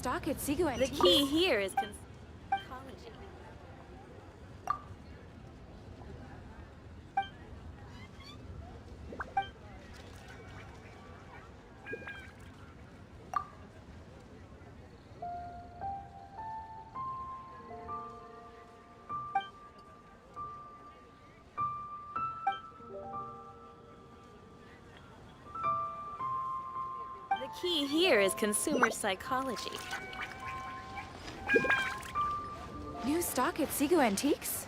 Stock at Sigu The key here is psychology. The key here is consumer psychology. New stock at Sigu Antiques?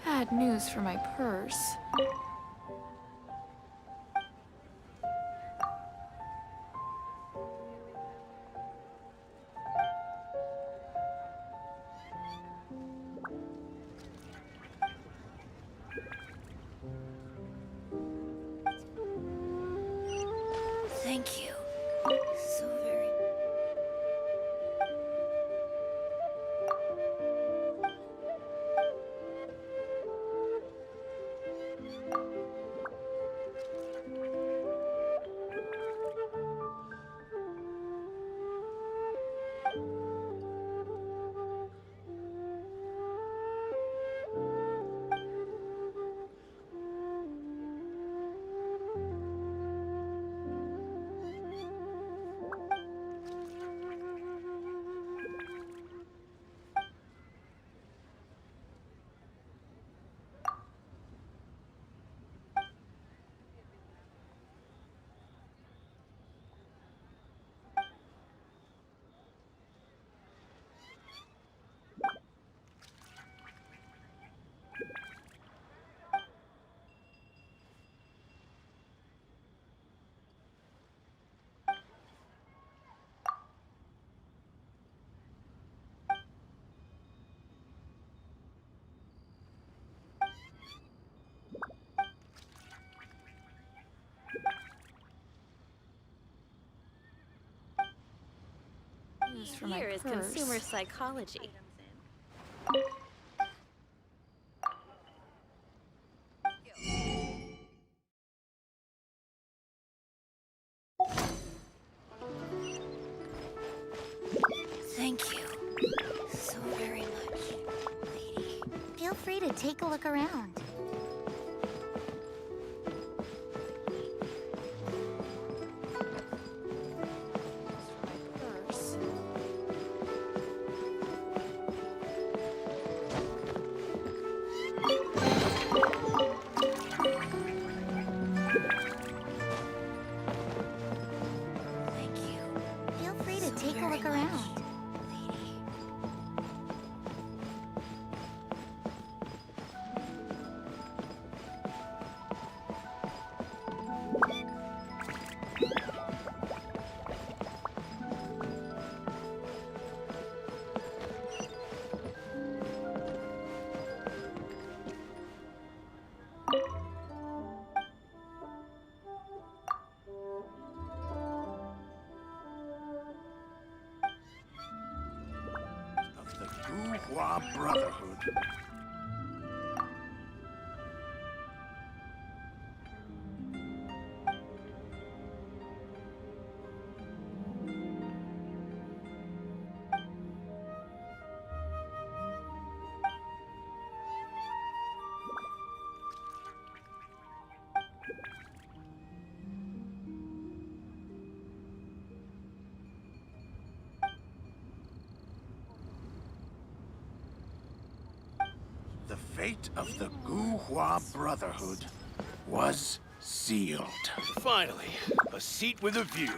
Bad news for my purse. Thank you. So very. news for my here is purse. consumer psychology. Thank you so very much, lady. Feel free to take a look around. Purse. Thank you. Feel free to take a look around. Lady. Of the Bourgeois Brotherhood. The fate of the Bourgeois Brotherhood was sealed. Finally, a seat with a view.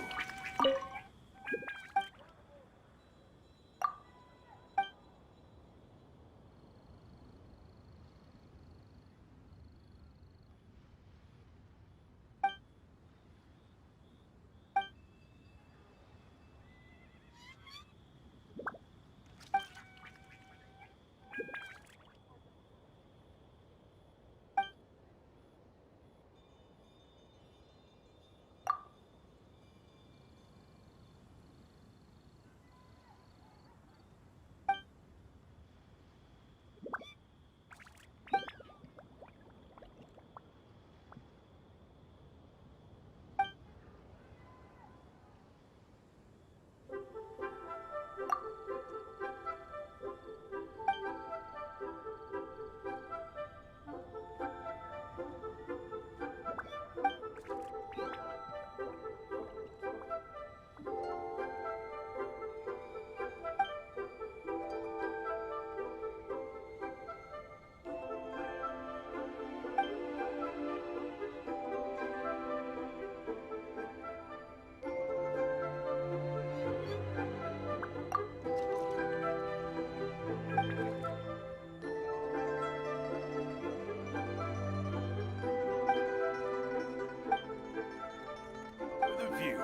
With a view.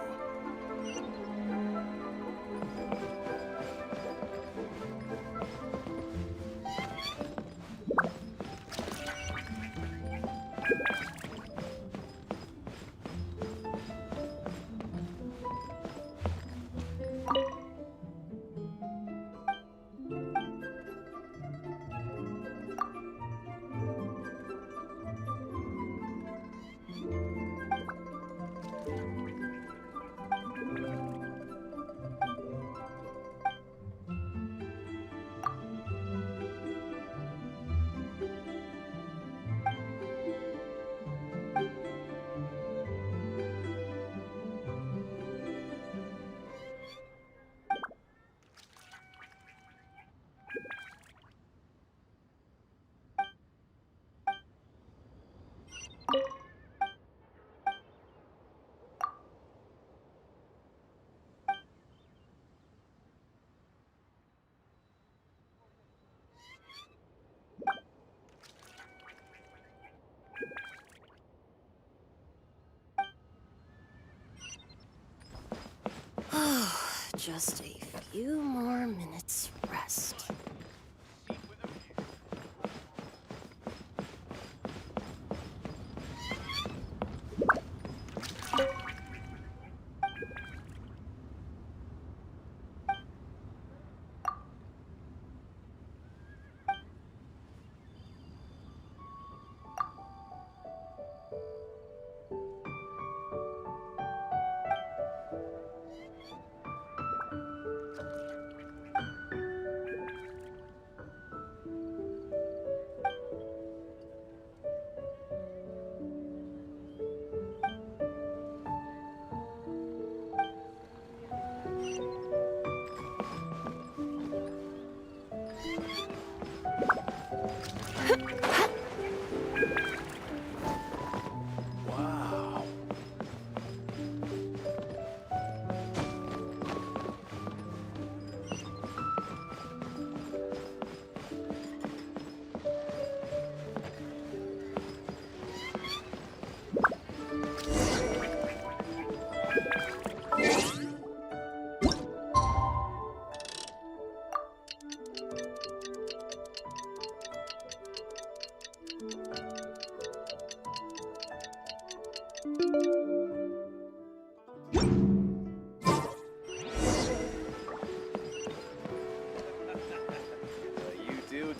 Just a few more minutes rest.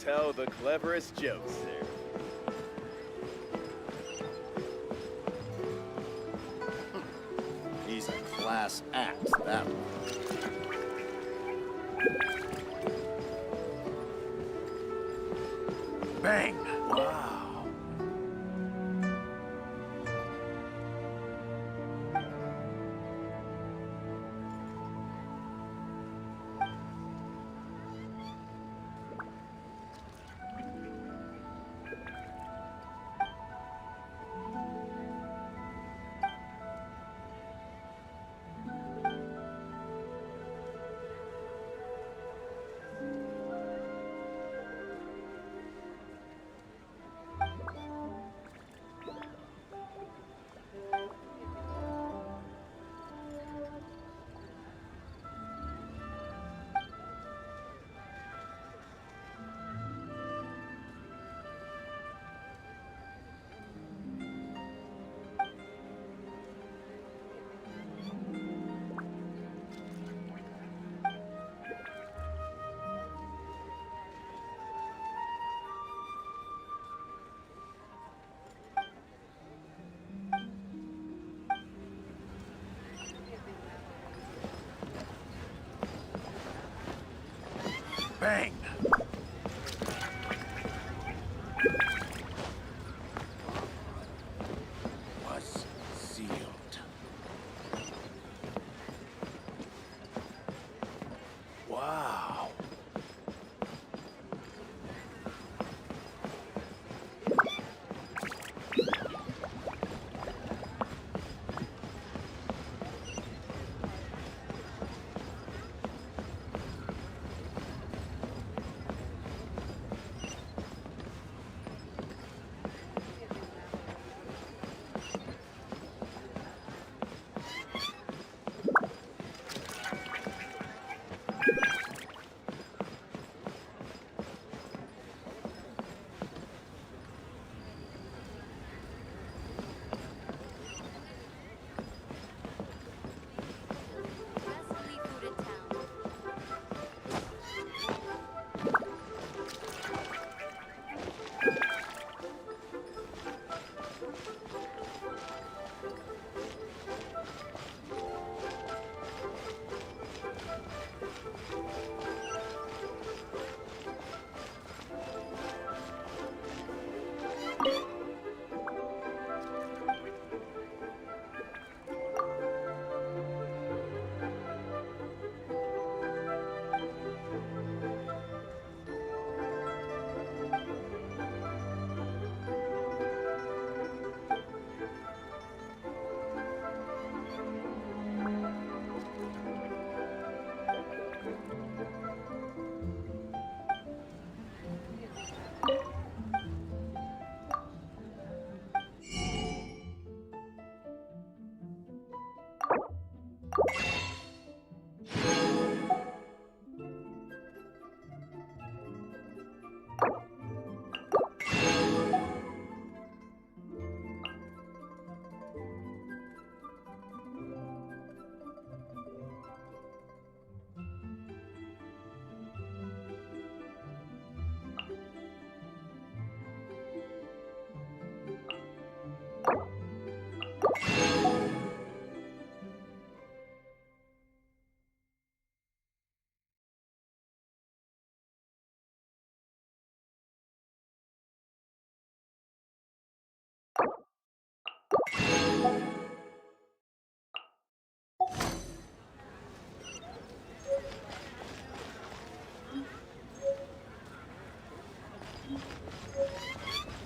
tell the cleverest jokes there. He's a class act, that one. Bang! Wow. Bang! Was sealed. Wow.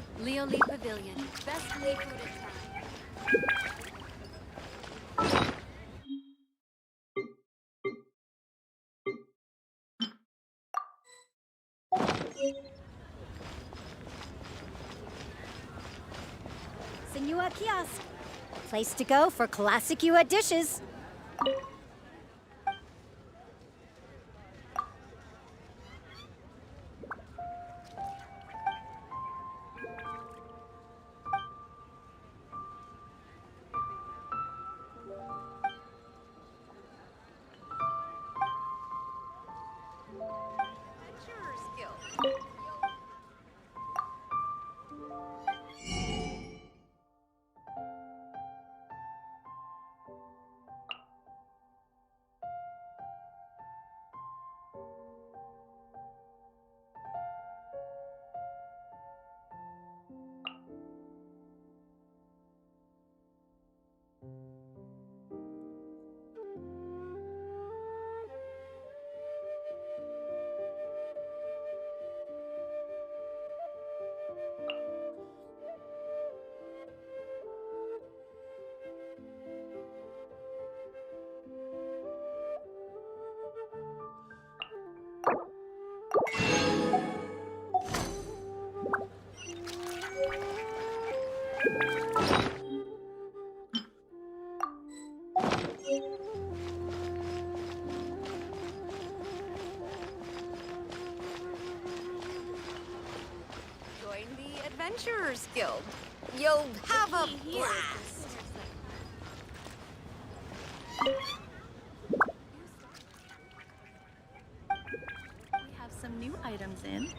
Best seafood in town. Leo Lee Pavilion. Best seafood in town. Senua Kiosk. Place to go for classic Yua dishes. Adventurer skill. Adventurers Guild. You'll have a Key here is blast. We have some new items in.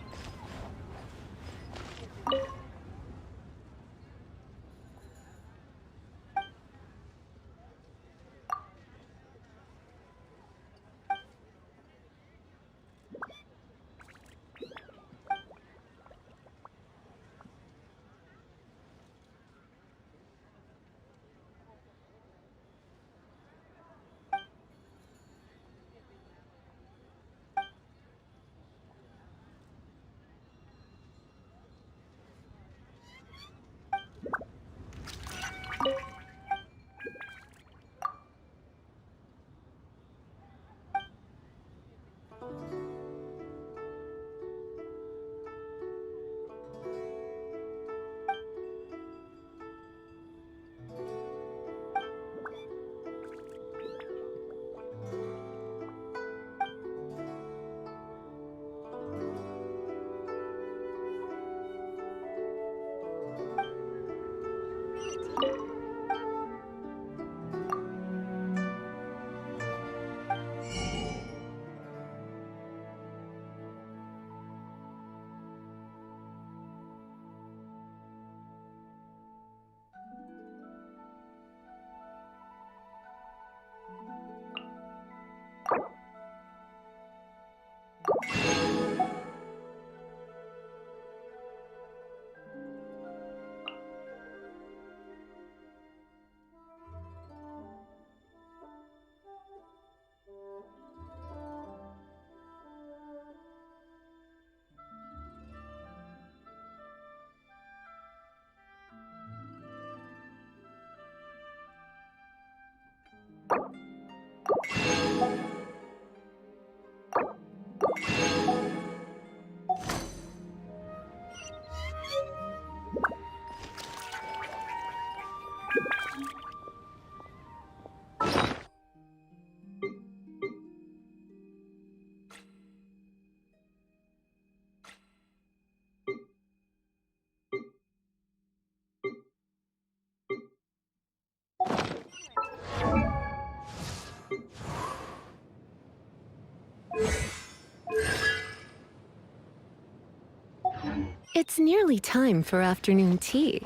It's nearly time for afternoon tea.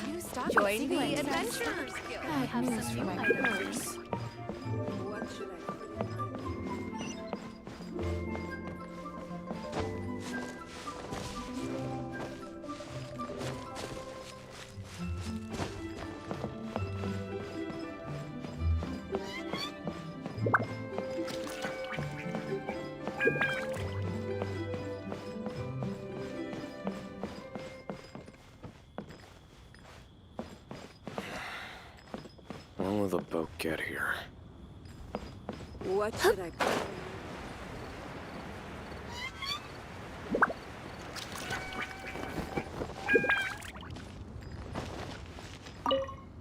New stock at Join Seago the and Teaks. Adventurers Guild. Bad news for my purse. When will the boat get here? What should I put?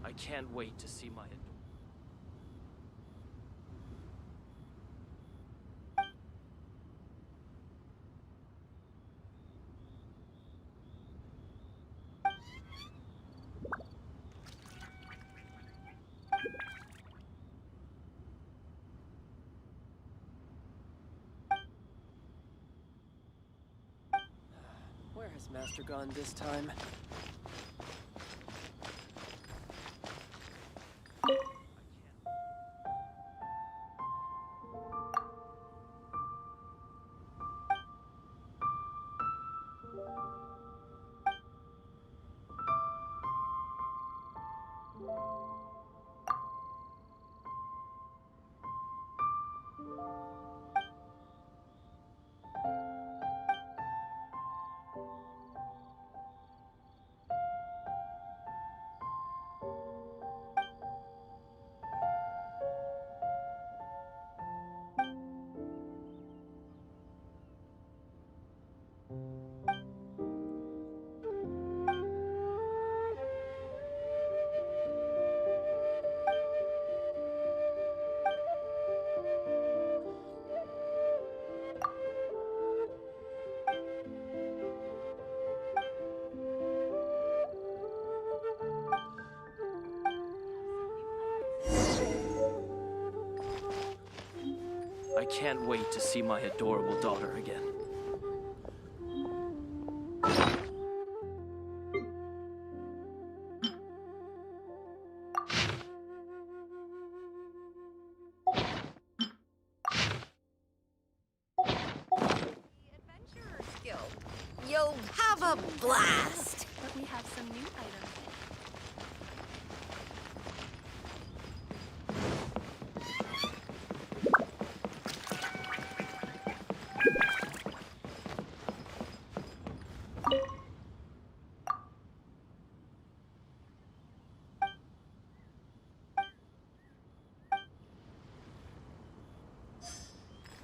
I can't wait to see my... Where has Master gone this time? I can't wait to see my adorable daughter again. Adventurers Guild. You'll have a blast. But we have some new items.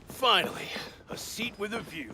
Finally, a seat with a view.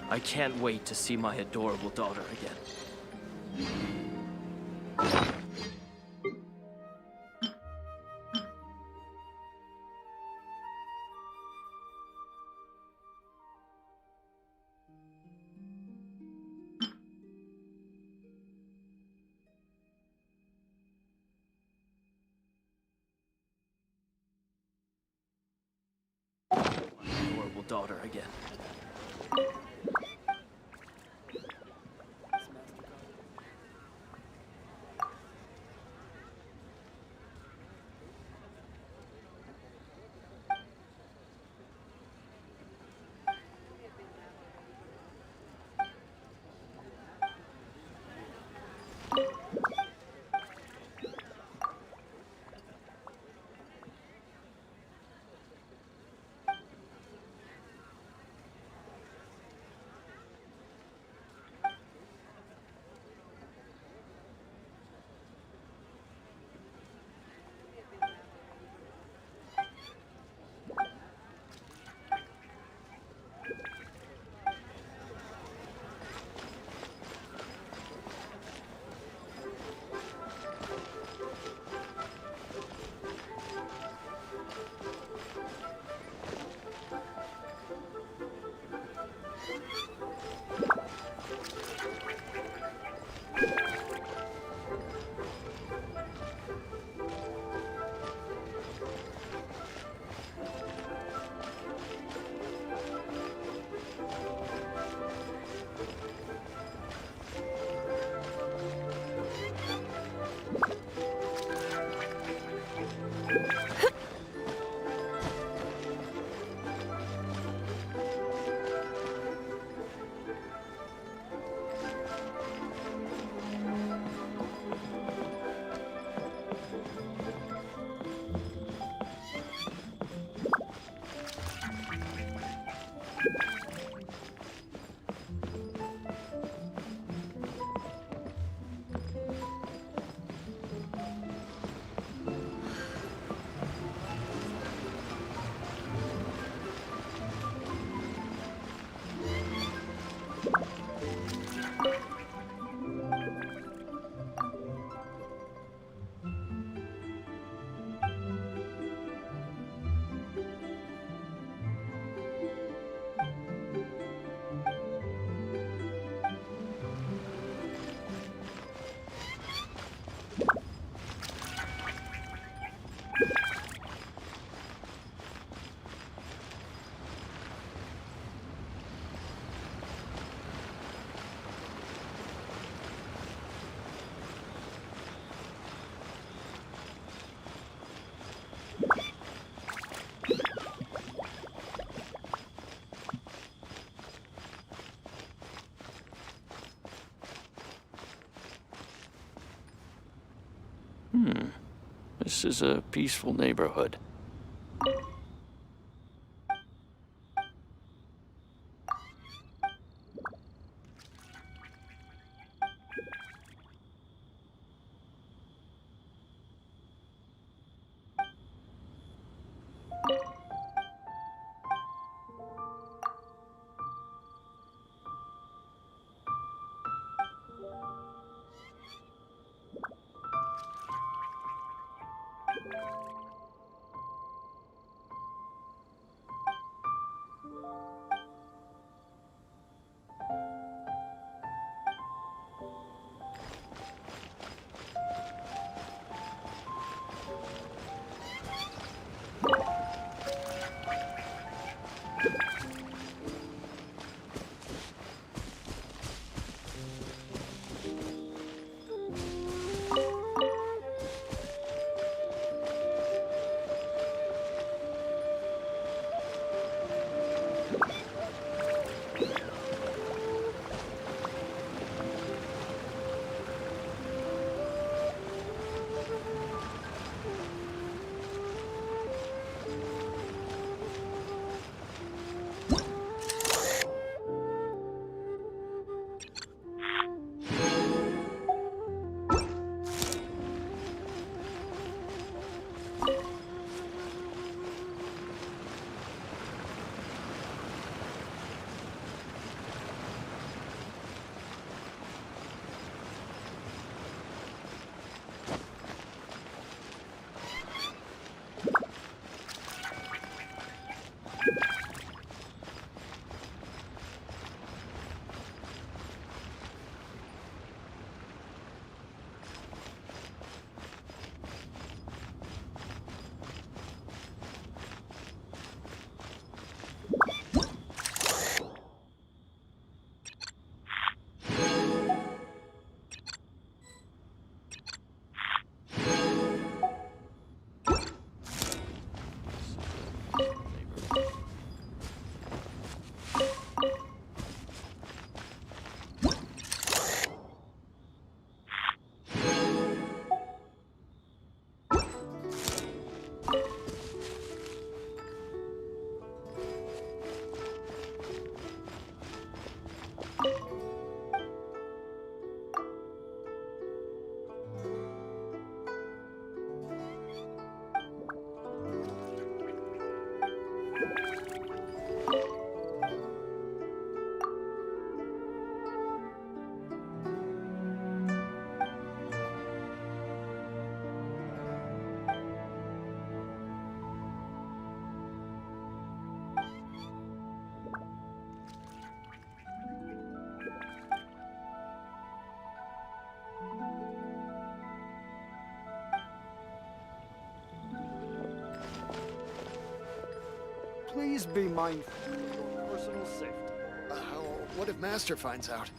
I can't wait to see my adorable daughter again. adorable daughter again. This is a peaceful neighborhood. Please be mindful of your personal safety. What if Master finds out?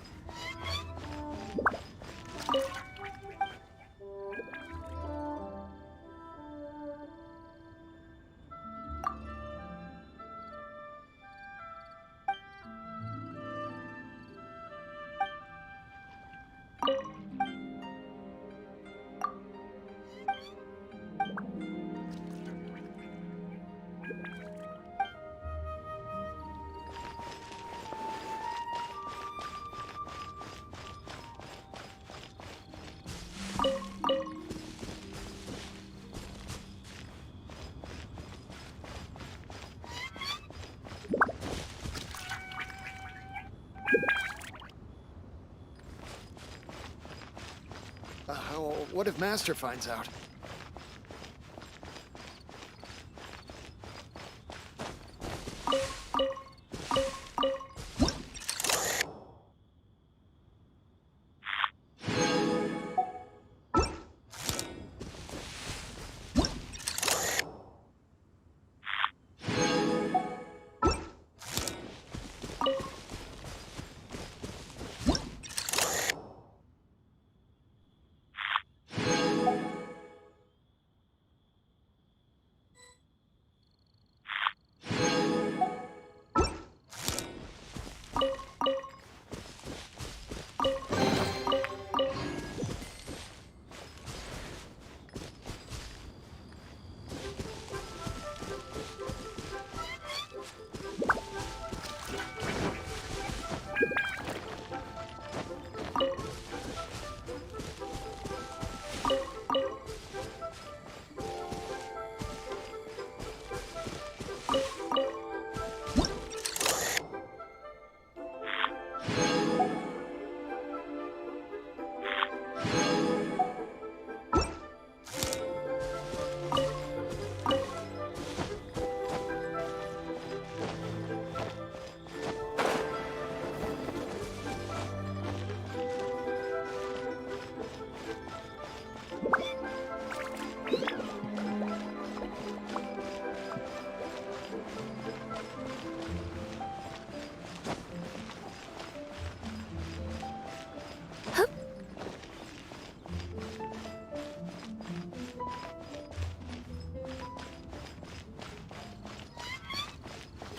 What if Master finds out?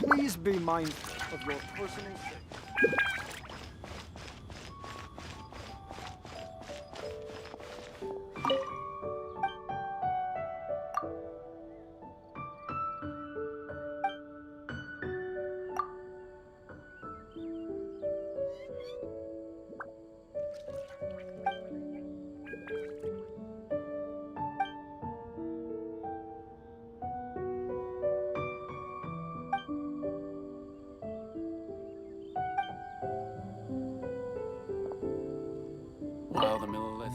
Please be mindful of your personal safety. While the milliliths.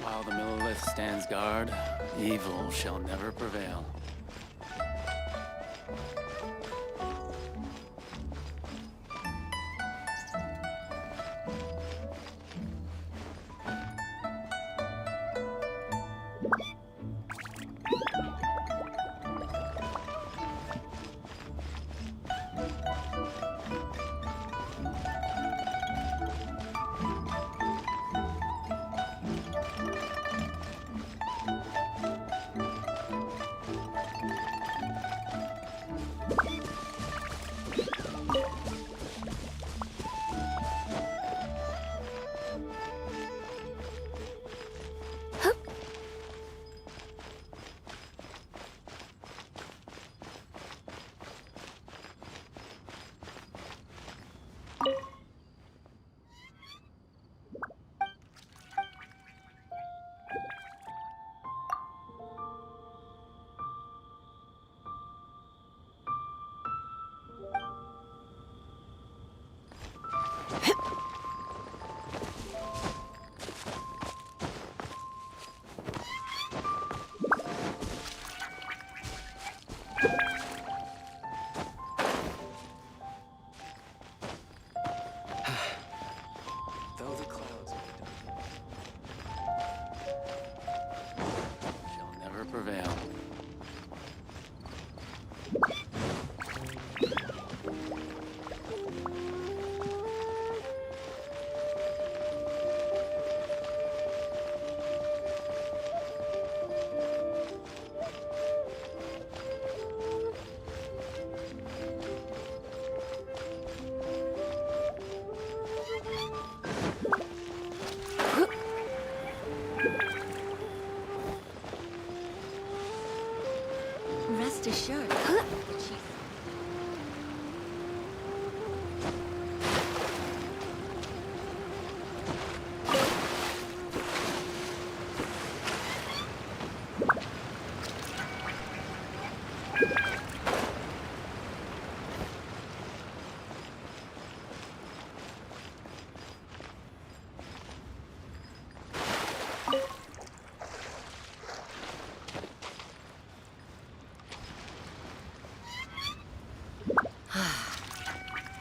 While the milliliths. stands guard, evil shall never prevail. Though the clouds may darken, shall never prevail. Rest assured.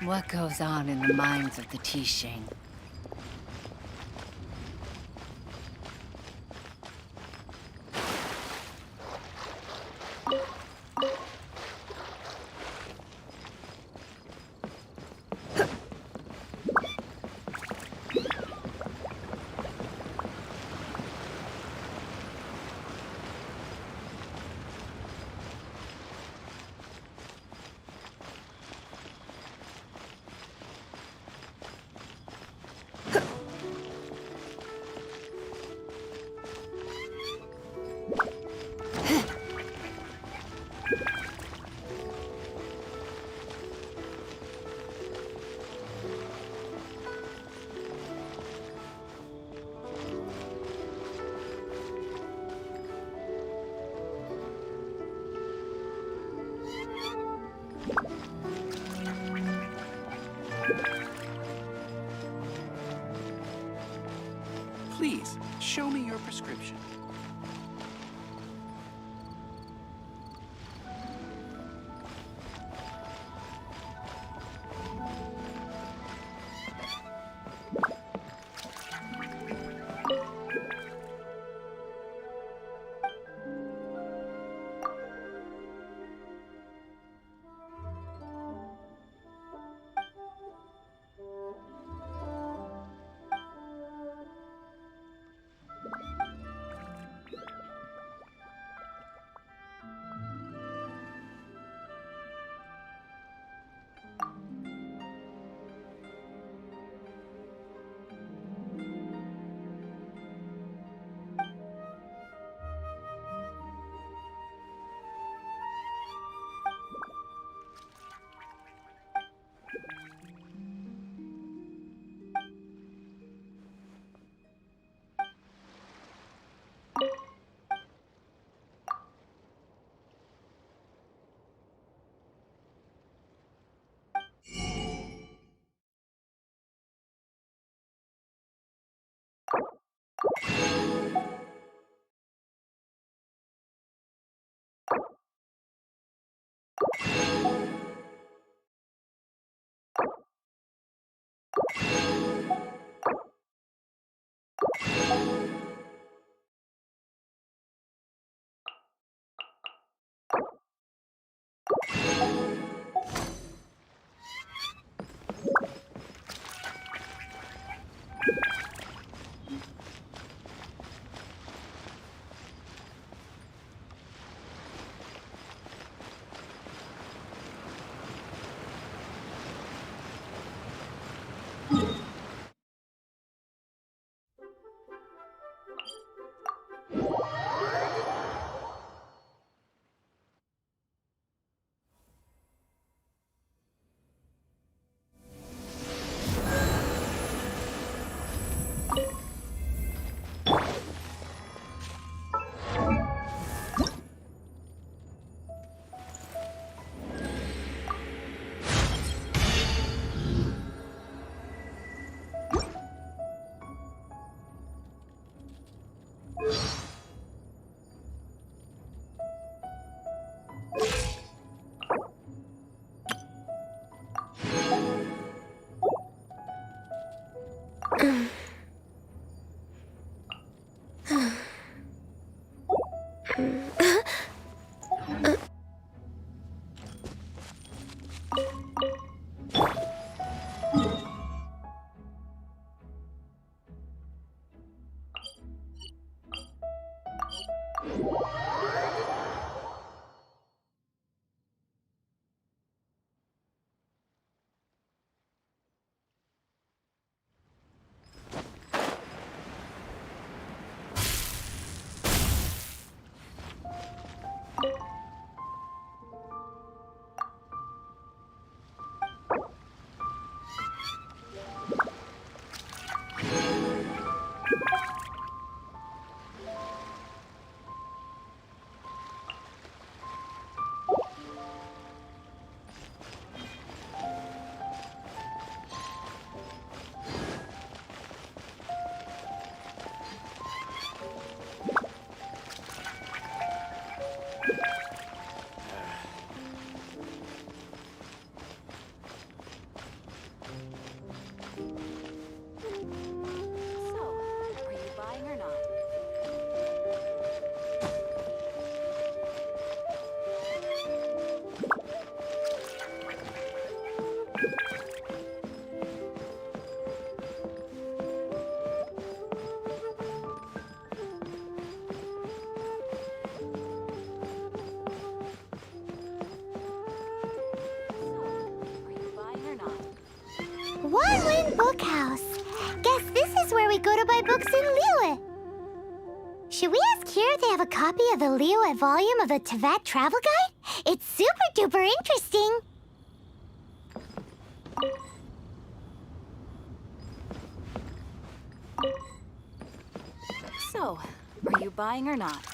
What goes on in the minds of the Tishin? Please, show me your prescription. One-Win Bookhouse. Guess this is where we go to buy books in Liyue. Should we ask here if they have a copy of the Liyue volume of the Teyvat Travel Guide? It's super-duper interesting. So, are you buying or not?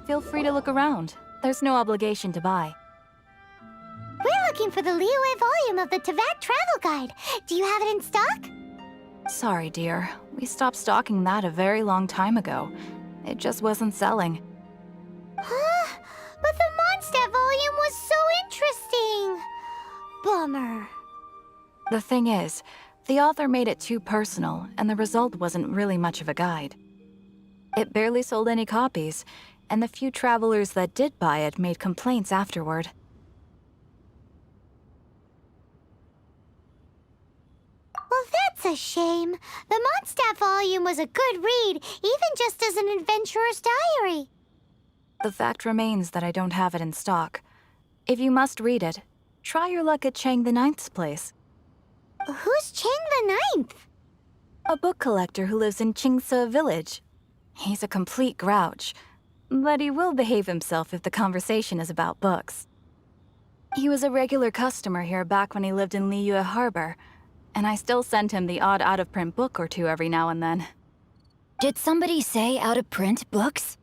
Feel free to look around. There's no obligation to buy. We're looking for the Liyue volume of the Teyvat Travel Guide. Do you have it in stock? Sorry, dear. We stopped stocking that a very long time ago. It just wasn't selling. Huh? But the Mondstadt volume was so interesting. Bummer. The thing is, the author made it too personal, and the result wasn't really much of a guide. It barely sold any copies, and the few travelers that did buy it made complaints afterward. Well, that's a shame. The Mondstadt volume was a good read, even just as an adventurer's diary. The fact remains that I don't have it in stock. If you must read it, try your luck at Chang the Ninth's place. Who's Chang the Ninth? A book collector who lives in Qingse village. He's a complete grouch, but he will behave himself if the conversation is about books. He was a regular customer here back when he lived in Liyue Harbor, and I still send him the odd out-of-print book or two every now and then. Did somebody say out-of-print books?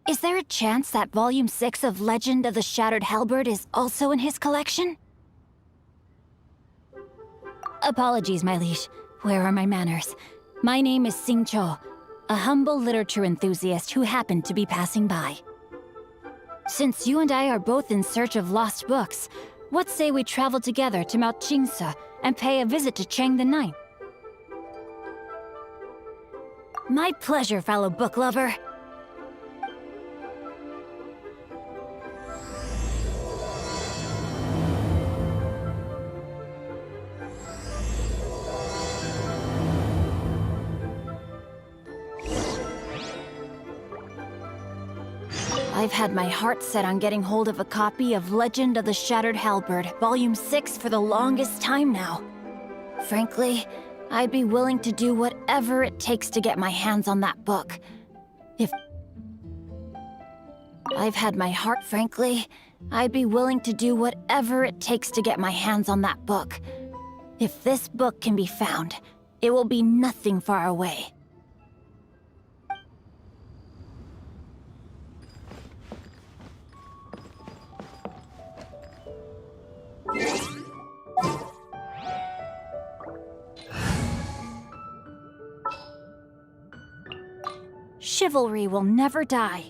Is there a chance that Volume 6 of Legend of the Shattered Halberd is also in his collection? Apologies, my liege. Where are my manners? My name is Sing Cho, a humble literature enthusiast who happened to be passing by. Since you and I are both in search of lost books, what say we travel together to Mount Qingse and pay a visit to Chang the Ninth? My pleasure, fellow book lover. I've had my heart set on getting hold of a copy of Legend of the Shattered Halberd, Volume 6 for the longest time now. Frankly, I'd be willing to do whatever it takes to get my hands on that book. I'd be willing to do whatever it takes to get my hands on that book. If this book can be found, it will be nothing far away. Chivalry will never die.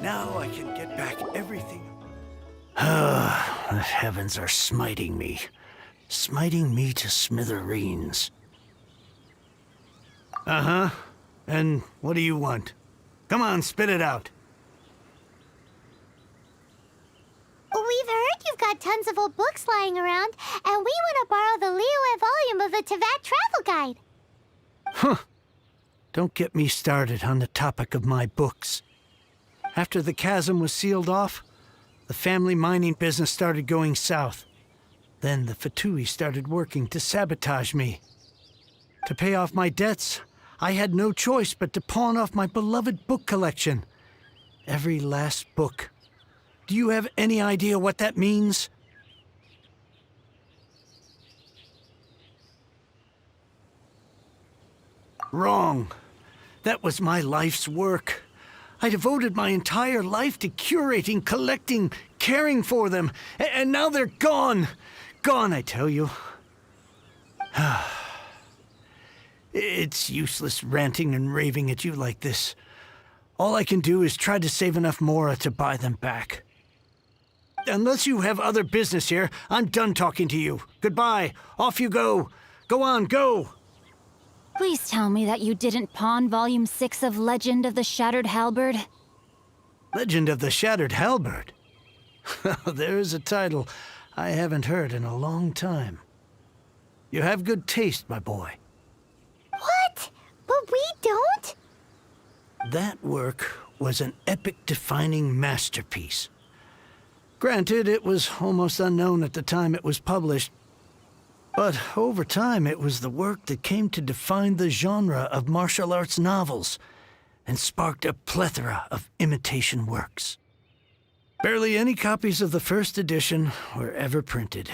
Now I can get back everything. The heavens are smiting me to smithereens. Uh-huh. And what do you want? Come on, spit it out. We've heard you've got tons of old books lying around, and we want to borrow the Liyue volume of the Teyvat Travel Guide. Huh. Don't get me started on the topic of my books. After the chasm was sealed off, the family mining business started going south. Then the Fatui started working to sabotage me. To pay off my debts, I had no choice but to pawn off my beloved book collection. Every last book. Do you have any idea what that means? Wrong. That was my life's work. I devoted my entire life to curating, collecting, caring for them, and now they're gone. Gone, I tell you. It's useless ranting and raving at you like this. All I can do is try to save enough Mora to buy them back. Unless you have other business here, I'm done talking to you. Goodbye. Off you go. Go on, go. Please tell me that you didn't pawn Volume 6 of Legend of the Shattered Halberd. Legend of the Shattered Halberd? There's a title I haven't heard in a long time. You have good taste, my boy. What? But we don't? That work was an epic-defining masterpiece. Granted, it was almost unknown at the time it was published, but over time it was the work that came to define the genre of martial arts novels and sparked a plethora of imitation works. Barely any copies of the first edition were ever printed.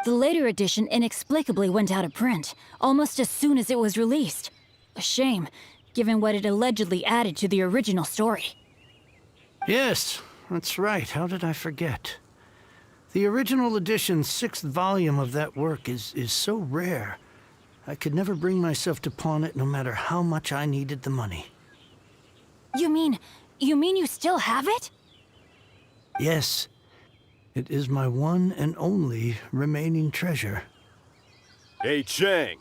The later edition inexplicably went out of print, almost as soon as it was released. A shame, given what it allegedly added to the original story. Yes, that's right. How did I forget? The original edition's 6th volume of that work is so rare, I could never bring myself to pawn it no matter how much I needed the money. You mean you still have it? Yes. It is my one and only remaining treasure. Hey, Chang!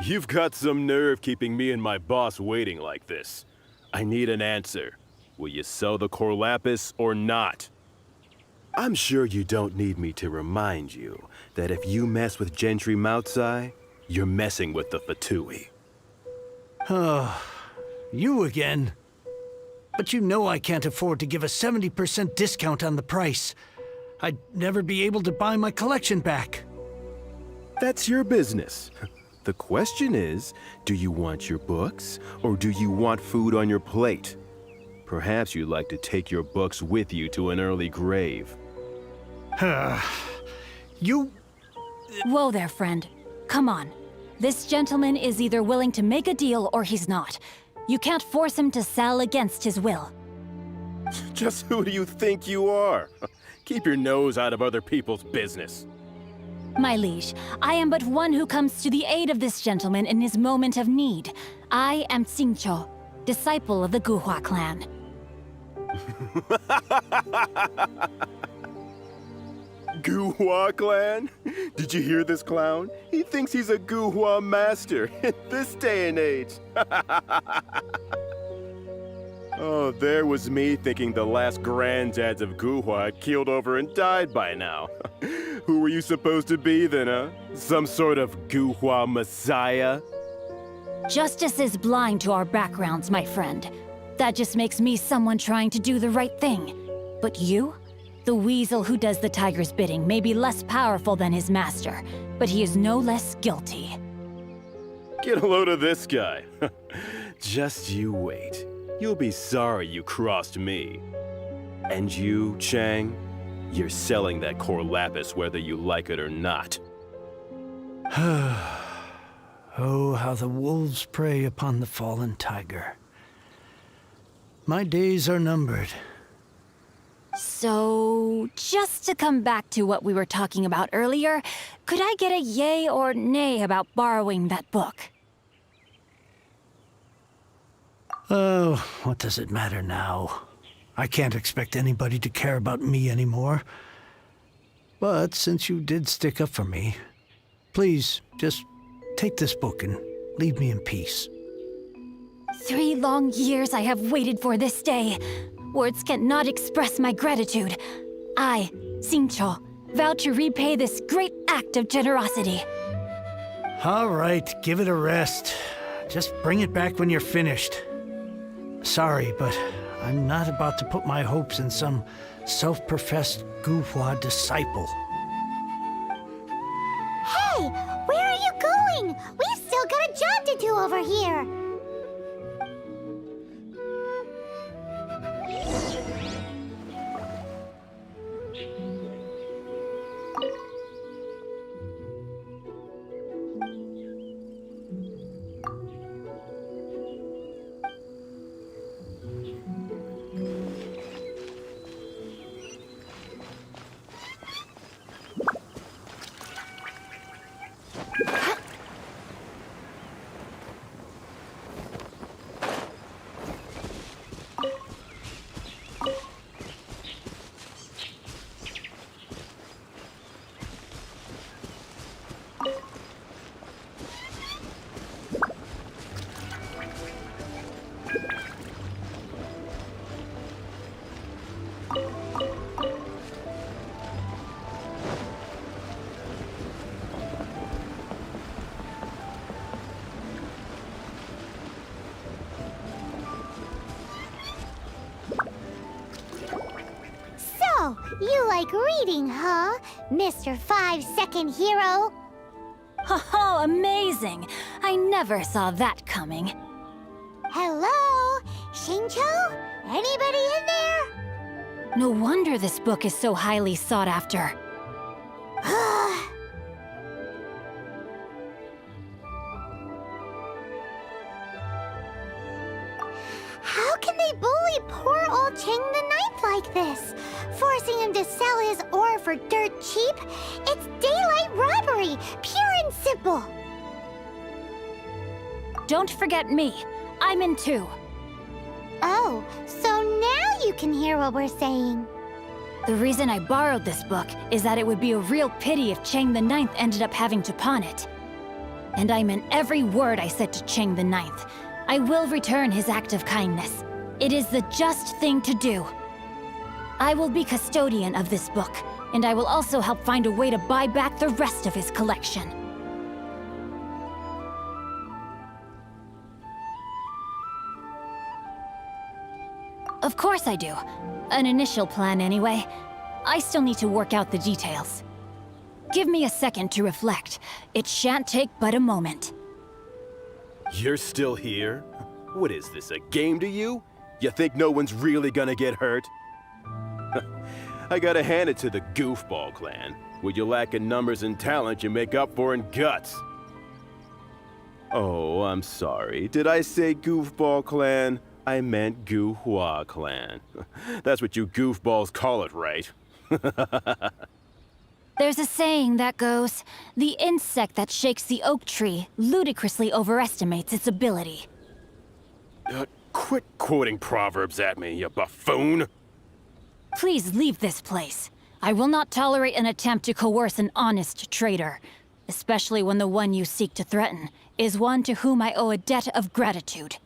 You've got some nerve keeping me and my boss waiting like this. I need an answer. Will you sell the core lapis or not? I'm sure you don't need me to remind you that if you mess with Gentry Moutsai, you're messing with the Fatui. Oh, you again? But you know I can't afford to give a 70% discount on the price. I'd never be able to buy my collection back. That's your business. The question is, do you want your books, or do you want food on your plate? Perhaps you'd like to take your books with you to an early grave. You... Whoa there, friend. Come on. This gentleman is either willing to make a deal or he's not. You can't force him to sell against his will. Just who do you think you are? Keep your nose out of other people's business. My liege, I am but one who comes to the aid of this gentleman in his moment of need. I am Xingqiu, disciple of the Guhua clan. Guhua clan? Did you hear this clown? He thinks he's a Guhua master in this day and age. Oh, there was me thinking the last granddads of Guhua had keeled over and died by now. Who were you supposed to be then, huh? Some sort of Guhua messiah? Justice is blind to our backgrounds, my friend. That just makes me someone trying to do the right thing. But you? The weasel who does the tiger's bidding may be less powerful than his master, but he is no less guilty. Get a load of this guy. Just you wait. You'll be sorry you crossed me. And you, Chang, you're selling that core lapis whether you like it or not. Oh, how the wolves prey upon the fallen tiger. My days are numbered. So, just to come back to what we were talking about earlier, could I get a yay or nay about borrowing that book? Oh, what does it matter now? I can't expect anybody to care about me anymore. But since you did stick up for me, please, just take this book and leave me in peace. 3 long years I have waited for this day. Words cannot express my gratitude. I, Xingqiu, vow to repay this great act of generosity. All right, give it a rest. Just bring it back when you're finished. Sorry, but I'm not about to put my hopes in some self-professed Guhua disciple. Hey, where are you going? We've still got a job to do over here. So, you like reading, huh, Mr. 5-second hero? Oh, amazing! I never saw that coming. Hello? Shincho? Anybody in there? No wonder this book is so highly sought after. How can they bully poor old Chang the Ninth like this? Forcing him to sell his ore for dirt cheap? It's daylight robbery, pure and simple. Don't forget me. I'm in too. Oh, so now you can hear what we're saying. The reason I borrowed this book is that it would be a real pity if Chang the Ninth ended up having to pawn it. And I meant every word I said to Chang the Ninth. I will return his act of kindness. It is the just thing to do. I will be custodian of this book, and I will also help find a way to buy back the rest of his collection. Of course I do. An initial plan anyway. I still need to work out the details. Give me a second to reflect. It shan't take but a moment. You're still here? What is this, a game to you? You think no one's really gonna get hurt? I gotta hand it to the Goofball Clan. What you lack in numbers and talent, you make up for in guts. Oh, I'm sorry. Did I say Goofball Clan? I meant Guhua Clan. That's what you goofballs call it, right? There's a saying that goes, the insect that shakes the oak tree ludicrously overestimates its ability. Quit quoting proverbs at me, you buffoon! Please leave this place. I will not tolerate an attempt to coerce an honest trader, especially when the one you seek to threaten is one to whom I owe a debt of gratitude.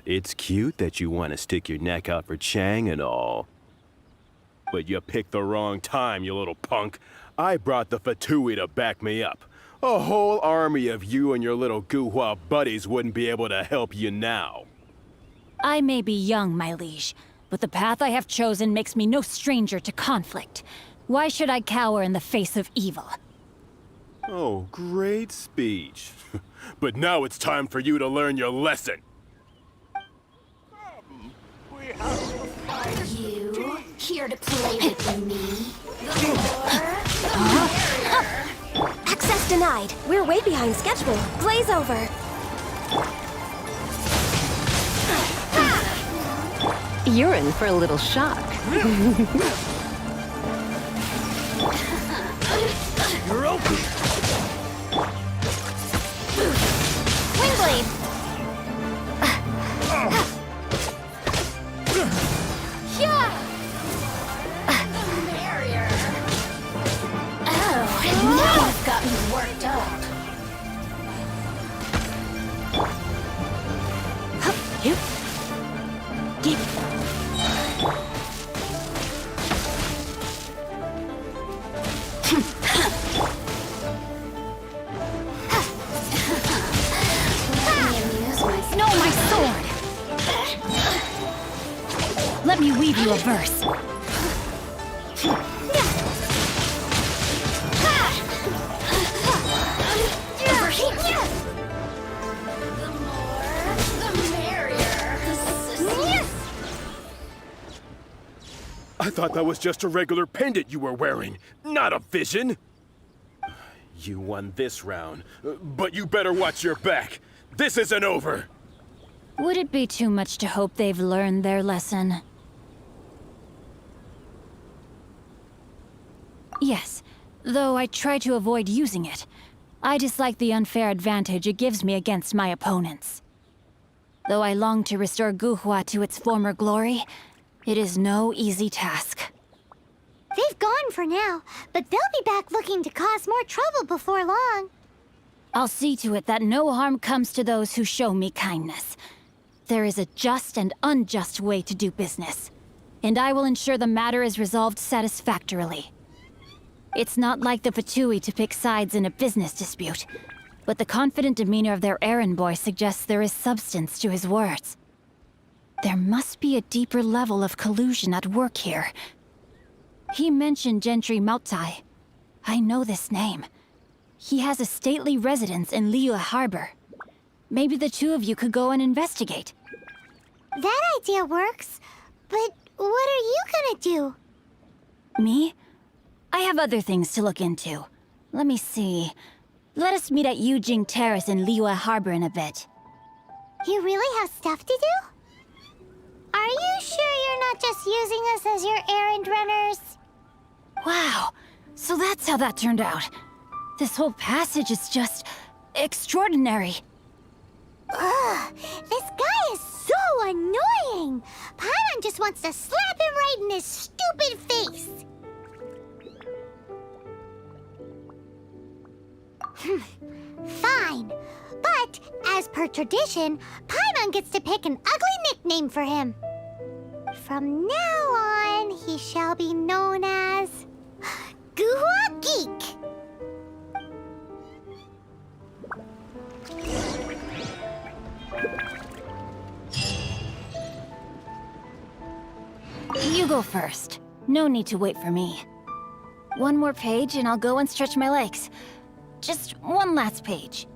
It's cute that you want to stick your neck out for Chang and all. But you picked the wrong time, you little punk. I brought the Fatui to back me up. A whole army of you and your little Guhua buddies wouldn't be able to help you now. I may be young, my liege, but the path I have chosen makes me no stranger to conflict. Why should I cower in the face of evil? Oh, great speech. But now it's time for you to learn your lesson. You here to play with me? Access denied. We're way behind schedule. Glaze over. You're in for a little shock. You're open. Windblade! Now you've got me worked up. No, my sword! Let me weave you a verse. I thought that was just a regular pendant you were wearing, not a vision. You won this round, but you better watch your back. This isn't over. Would it be too much to hope they've learned their lesson? Yes, though I try to avoid using it. I dislike the unfair advantage it gives me against my opponents. Though I long to restore Guhua to its former glory, it is no easy task. They've gone for now, but they'll be back looking to cause more trouble before long. I'll see to it that no harm comes to those who show me kindness. There is a just and unjust way to do business, and I will ensure the matter is resolved satisfactorily. It's not like the Fatui to pick sides in a business dispute, but the confident demeanor of their errand boy suggests there is substance to his words. There must be a deeper level of collusion at work here. He mentioned Gentry Mautai. I know this name. He has a stately residence in Liyue Harbor. Maybe the two of you could go and investigate. That idea works, but what are you gonna do? Me? I have other things to look into. Let me see. Let us meet at Yujing Terrace in Liyue Harbor in a bit. You really have stuff to do? Are you sure you're not just using us as your errand runners? Wow, so that's how that turned out. This whole passage is just extraordinary. Ugh, this guy is so annoying! Paimon just wants to slap him right in his stupid face! Fine. But, as per tradition, Paimon gets to pick an ugly nickname for him. From now on, he shall be known as... Guhua Geek! You go first. No need to wait for me. One more page and I'll go and stretch my legs. Just one last page.